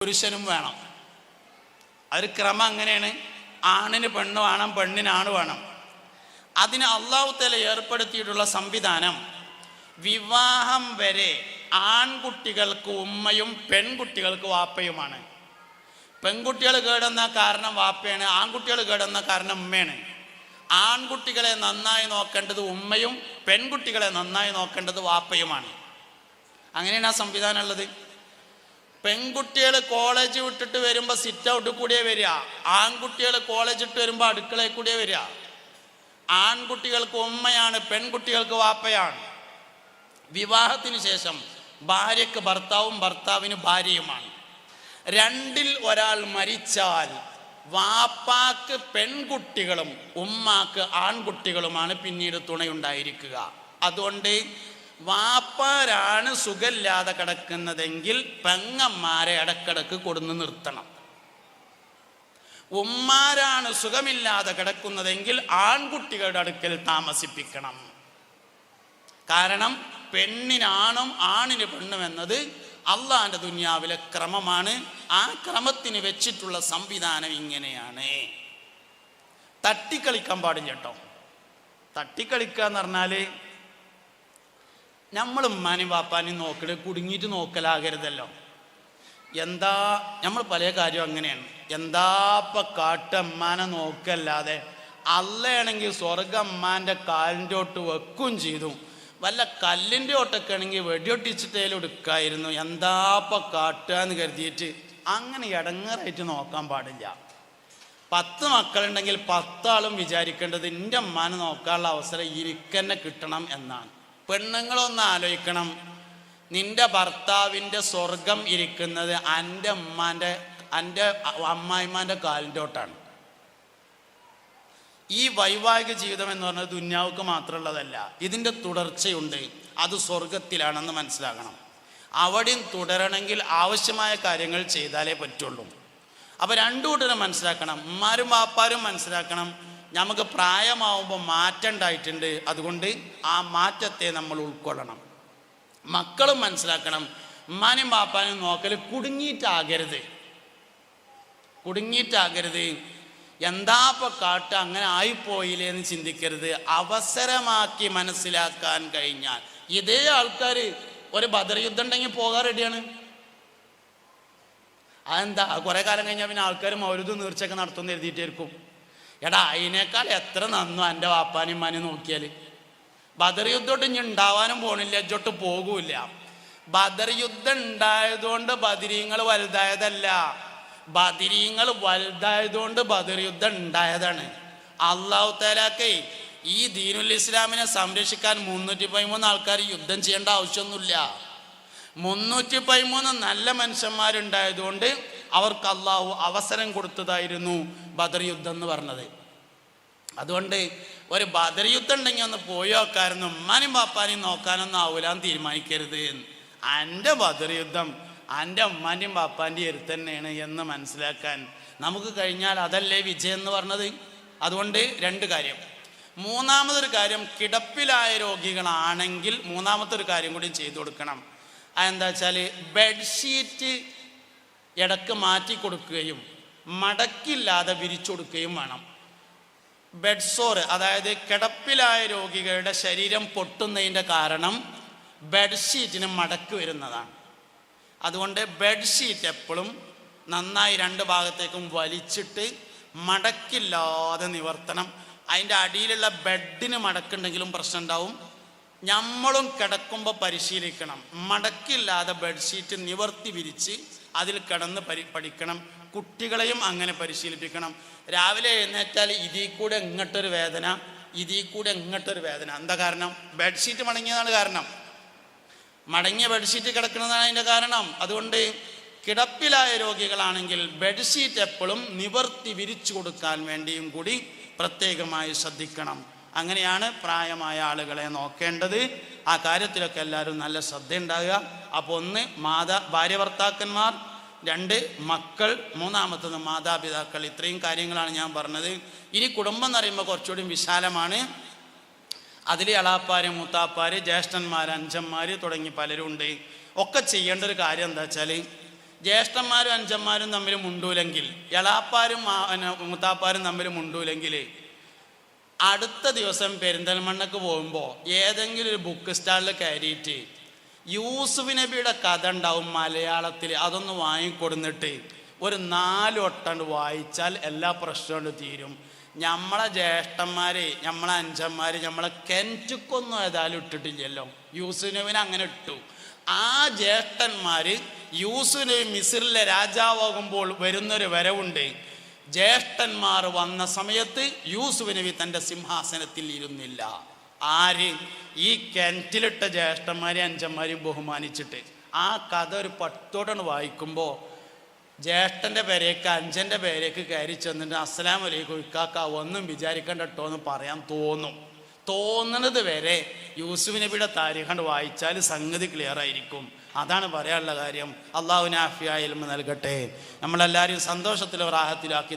പുരുഷനും വേണം. ഒരു ക്രമം അങ്ങനെയാണ്. ആണിന് പെണ്ണ് വേണം, പെണ്ണിന് ആണ് വേണം. അതിന് അള്ളാഹു തആല ഏർപ്പെടുത്തിയിട്ടുള്ള സംവിധാനം വിവാഹം വരെ ആൺകുട്ടികൾക്ക് ഉമ്മയും പെൺകുട്ടികൾക്ക് വാപ്പയുമാണ്. പെൺകുട്ടികൾ കേടുന്ന കാരണം വാപ്പയാണ്, ആൺകുട്ടികൾ കേടുന്ന കാരണം ഉമ്മയാണ്. ആൺകുട്ടികളെ നന്നായി നോക്കേണ്ടത് ഉമ്മയും പെൺകുട്ടികളെ നന്നായി നോക്കേണ്ടത് വാപ്പയുമാണ്. അങ്ങനെയാണ് ആ സംവിധാനം ഉള്ളത്. പെൺകുട്ടികൾ കോളേജ് വിട്ടിട്ട് വരുമ്പോൾ സിറ്റ് ഔട്ടിൽ കൂടിയേ വരിക, ആൺകുട്ടികൾ കോളേജ് വിട്ട് വരുമ്പോൾ അടുക്കളയിൽ കൂടിയേ വരിക. ആൺകുട്ടികൾക്ക് ഉമ്മയാണ്, പെൺകുട്ടികൾക്ക് വാപ്പയാണ്. വിവാഹത്തിന് ശേഷം ഭാര്യക്ക് ഭർത്താവും ഭർത്താവിന് ഭാര്യയുമാണ്. രണ്ടിൽ ഒരാൾ മരിച്ചാൽ വാപ്പാക്ക് പെൺകുട്ടികളും ഉമ്മാക്ക് ആൺകുട്ടികളുമാണ് പിന്നീട് തുണയുണ്ടായിരിക്കുക. അതുകൊണ്ട് വാപ്പാരാണ് സുഖമില്ലാതെ കിടക്കുന്നതെങ്കിൽ പെങ്ങന്മാരെ ഇടക്കിടക്ക് കൊടുന്ന് നിർത്തണം. ഉമ്മാരാണ് സുഖമില്ലാതെ കിടക്കുന്നതെങ്കിൽ ആൺകുട്ടികളുടെ അടുക്കൽ താമസിപ്പിക്കണം. കാരണം പെണ്ണിനാണും ആണിന് പെണ്ണും എന്നത് അള്ളാഹിന്റെ ദുനിയാവിലെ ക്രമമാണ്. ആ ക്രമത്തിന് വെച്ചിട്ടുള്ള സംവിധാനം ഇങ്ങനെയാണ്. തട്ടിക്കളിക്കാൻ പാടില്ല കേട്ടോ. തട്ടിക്കളിക്കുക എന്ന് പറഞ്ഞാല് നമ്മൾ ഉമ്മാനും വാപ്പാനും നോക്കല് കുടുങ്ങിയിട്ട് നോക്കലാകരുതല്ലോ. എന്താ നമ്മൾ പല കാര്യം അങ്ങനെയാണ്. എന്താപ്പ കാട്ടമ്മാനെ നോക്കല്ലാതെ അല്ലയാണെങ്കിൽ സ്വർഗം അമ്മാൻ്റെ കാലിൻ്റെ ഒട്ട് വെക്കും ചെയ്തു. വല്ല കല്ലിൻ്റെ ഒട്ടൊക്കെ ആണെങ്കിൽ വെടിയൊട്ടിച്ചിട്ടേലും എടുക്കായിരുന്നു. എന്താപ്പ കാട്ടുക എന്ന് കരുതിയിട്ട് അങ്ങനെ ഇടങ്ങറായിട്ട് നോക്കാൻ പാടില്ല. 10 മക്കളുണ്ടെങ്കിൽ 10 ആളും വിചാരിക്കേണ്ടത് എൻ്റെ അമ്മാനെ നോക്കാനുള്ള അവസരം ഇരിക്കന്നെ കിട്ടണം എന്നാണ്. പെണ്ണുങ്ങളൊന്ന് ആലോചിക്കണം, നിന്റെ ഭർത്താവിൻ്റെ സ്വർഗം ഇരിക്കുന്നത് എൻ്റെ അമ്മായിമാൻ്റെ കാലിൻ്റെ ഒട്ടാണ്. ഈ വൈവാഹിക ജീവിതം എന്ന് പറഞ്ഞാൽ ദുന്യാവുക്ക് മാത്രമുള്ളതല്ല, ഇതിൻ്റെ തുടർച്ചയുണ്ട്. അത് സ്വർഗത്തിലാണെന്ന് മനസ്സിലാക്കണം. അവിടെയും തുടരണമെങ്കിൽ ആവശ്യമായ കാര്യങ്ങൾ ചെയ്താലേ പറ്റുള്ളൂ. അപ്പോൾ രണ്ടു കൂട്ടരും മനസ്സിലാക്കണം, ഉമ്മാരും വാപ്പാരും മനസ്സിലാക്കണം, നമുക്ക് പ്രായമാവുമ്പോൾ മാറ്റം ഉണ്ടായിട്ടുണ്ട്, അതുകൊണ്ട് ആ മാറ്റത്തെ നമ്മൾ ഉൾക്കൊള്ളണം. മക്കളും മനസ്സിലാക്കണം, ഉമ്മാനും വാപ്പാനും നോക്കൽ കുടുങ്ങിയിട്ടാകരുത്. എന്താപ്പ കാട്ട് അങ്ങനെ ആയിപ്പോയില്ലേ എന്ന് ചിന്തിക്കരുത്. അവസരമാക്കി മനസ്സിലാക്കാൻ കഴിഞ്ഞാൽ ഇതേ ആൾക്കാർ ഒരു ബദർ യുദ്ധം ഉണ്ടെങ്കിൽ പോകാൻ റെഡിയാണ്. അതെന്താ, കുറെ കാലം കഴിഞ്ഞാൽ പിന്നെ ആൾക്കാർ മൗലിദും നീർച്ചയൊക്കെ നടത്തുമെന്ന് എഴുതിയിട്ടായിരിക്കും. എടാ അതിനേക്കാൾ എത്ര നന്നു എൻ്റെ വാപ്പാനും ഉമ്മാനും നോക്കിയാൽ. ബദർ യുദ്ധമൊട്ട് ഇനി ഉണ്ടാവാനും പോണില്ല, ഇജോട്ട് പോകൂല. ബദർ യുദ്ധം ഉണ്ടായതുകൊണ്ട് ബദരീങ്ങൾ വലുതായതല്ല, ബദരീങ്ങൾ വലുതായതുകൊണ്ട് ബദർ യുദ്ധം ഉണ്ടായതാണ്. അല്ലാഹു തആലക്ക് ഈ ദീനുൽ ഇസ്ലാമിനെ സംരക്ഷിക്കാൻ 313 ആൾക്കാർ യുദ്ധം ചെയ്യേണ്ട ആവശ്യമൊന്നുമില്ല. 313 നല്ല മനുഷ്യന്മാരുണ്ടായതുകൊണ്ട് അവർക്ക് അള്ളാഹു അവസരം കൊടുത്തതായിരുന്നു ബദർ യുദ്ധം എന്ന് പറഞ്ഞത്. അതുകൊണ്ട് ഒരു ബദർ യുദ്ധം ഉണ്ടെങ്കിൽ ഒന്ന് പോയി നോക്കായിരുന്നു, ഉമ്മാനും പാപ്പാനും നോക്കാനൊന്നും ആവൂലാന്ന് തീരുമാനിക്കരുത്. എൻ്റെ ബദർ യുദ്ധം എൻ്റെ ഉമ്മാൻ്റെയും പാപ്പാൻ്റെയും എരുത്ത് തന്നെയാണ് എന്ന് മനസ്സിലാക്കാൻ നമുക്ക് കഴിഞ്ഞാൽ അതല്ലേ വിജയം എന്ന് പറഞ്ഞത്. അതുകൊണ്ട് 2 കാര്യം. മൂന്നാമതൊരു കാര്യം, കിടപ്പിലായ രോഗികളാണെങ്കിൽ മൂന്നാമത്തെ ഒരു കാര്യം കൂടി ചെയ്തു കൊടുക്കണം. അതെന്താ വെച്ചാൽ ബെഡ്ഷീറ്റ് ഇടക്ക് മാറ്റി കൊടുക്കുകയും മടക്കില്ലാതെ വിരിച്ചു കൊടുക്കുകയും വേണം. ബെഡ്സോറ്, അതായത് കിടപ്പിലായ രോഗികളുടെ ശരീരം പൊട്ടുന്നതിൻ്റെ കാരണം ബെഡ്ഷീറ്റിന് മടക്ക് വരുന്നതാണ്. അതുകൊണ്ട് ബെഡ്ഷീറ്റ് എപ്പോഴും നന്നായി 2 ഭാഗത്തേക്കും വലിച്ചിട്ട് മടക്കില്ലാതെ നിവർത്തണം. അതിൻ്റെ അടിയിലുള്ള ബെഡിന് മടക്കുണ്ടെങ്കിലും പ്രശ്നം ഉണ്ടാവും. നമ്മളും കിടക്കുമ്പോൾ പരിശീലിക്കണം, മടക്കില്ലാതെ ബെഡ്ഷീറ്റ് നിവർത്തി വിരിച്ച് അതിൽ കിടന്ന് പഠിക്കണം. കുട്ടികളെയും അങ്ങനെ പരിശീലിപ്പിക്കണം. രാവിലെ എഴുന്നേറ്റാൽ ഇതിൽ കൂടെ ഇങ്ങോട്ടൊരു വേദന, ഇതിൽ കൂടെ ഇങ്ങോട്ടൊരു വേദന. എന്താ കാരണം? ബെഡ്ഷീറ്റ് മടങ്ങിയതാണ് കാരണം. മടങ്ങിയ ബെഡ്ഷീറ്റ് കിടക്കുന്നതാണ് അതിൻ്റെ കാരണം. അതുകൊണ്ട് കിടപ്പിലായ രോഗികളാണെങ്കിൽ ബെഡ്ഷീറ്റ് എപ്പോഴും നിവർത്തി വിരിച്ചു കൊടുക്കാൻ വേണ്ടിയും കൂടി പ്രത്യേകമായി ശ്രദ്ധിക്കണം. അങ്ങനെയാണ് പ്രായമായ ആളുകളെ നോക്കേണ്ടത്. ആ കാര്യത്തിലൊക്കെ എല്ലാവരും നല്ല ശ്രദ്ധയുണ്ടാകുക. അപ്പോൾ 1 ഭാര്യ ഭർത്താക്കന്മാർ, 2 മക്കൾ, മൂന്നാമത്തത് മാതാപിതാക്കൾ. ഇത്രയും കാര്യങ്ങളാണ് ഞാൻ പറഞ്ഞത്. ഇനി കുടുംബം എന്ന് പറയുമ്പോൾ കുറച്ചുകൂടി വിശാലമാണ്. അതിൽ എളാപ്പാര്, മൂത്താപ്പാര്, ജ്യേഷ്ഠന്മാർ, അഞ്ചന്മാർ തുടങ്ങി പലരും ഉണ്ട്. ഒക്കെ ചെയ്യേണ്ട ഒരു കാര്യം എന്താ വെച്ചാൽ ജ്യേഷ്ഠന്മാരും അഞ്ചന്മാരും തമ്മിൽ മുണ്ടൂലെങ്കിൽ, എളാപ്പാരും മൂത്താപ്പാരും തമ്മിൽ മുണ്ടൂലെങ്കിൽ, അടുത്ത ദിവസം പെരിന്തൽമണ്ണക്ക് പോകുമ്പോൾ ഏതെങ്കിലും ഒരു ബുക്ക് സ്റ്റാളിൽ കയറിയിട്ട് യൂസുഫ് നബിയുടെ കഥ ഉണ്ടാവും മലയാളത്തിൽ, അതൊന്ന് വാങ്ങിക്കൊടുന്നിട്ട് ഒരു 4 വട്ടം വായിച്ചാൽ എല്ലാ പ്രശ്നവും തീരും. നമ്മളെ ജ്യേഷ്ഠന്മാർ, നമ്മളെ അഞ്ചന്മാർ നമ്മളെ കിണറ്റിക്കൊന്നും ഏതായാലും ഇട്ടിട്ടില്ലല്ലോ. യൂസുഫ് നബിനെ അങ്ങനെ ഇട്ടു. ആ ജ്യേഷ്ഠന്മാർ യൂസുഫ് നബി മിസ്രിലെ രാജാവാകുമ്പോൾ വരുന്നൊരു വരവുണ്ട്. ജ്യേഷ്ഠന്മാർ വന്ന സമയത്ത് യൂസുഫ് നബി തൻ്റെ സിംഹാസനത്തിൽ ഇരുന്നില്ല. ആര്? ഈ കിണറ്റിലിട്ട ജ്യേഷ്ഠന്മാരെയും അഞ്ചന്മാരെയും ബഹുമാനിച്ചിട്ട്. ആ കഥ ഒരു പത്തോടാണ് വായിക്കുമ്പോൾ ജ്യേഷ്ഠൻ്റെ പേരേക്ക് അഞ്ചൻ്റെ പേരേക്ക് കയറി ചെന്നിട്ട് അസ്സലാമു അലൈക്കും ഇക്കാക്ക ഒന്നും വിചാരിക്കണ്ട കേട്ടോ എന്ന് പറയാൻ തോന്നുന്നത് വരെ യൂസുഫ് നബിയുടെ താരീഖ് വായിച്ചാൽ സംഗതി ക്ലിയർ ആയിരിക്കും. അതാണ് പറയാനുള്ള കാര്യം. അള്ളാഹു നാഫിയായ ഇൽമ നൽകട്ടെ, നമ്മളെല്ലാവരും സന്തോഷത്തിലും റാഹത്തിലാക്കി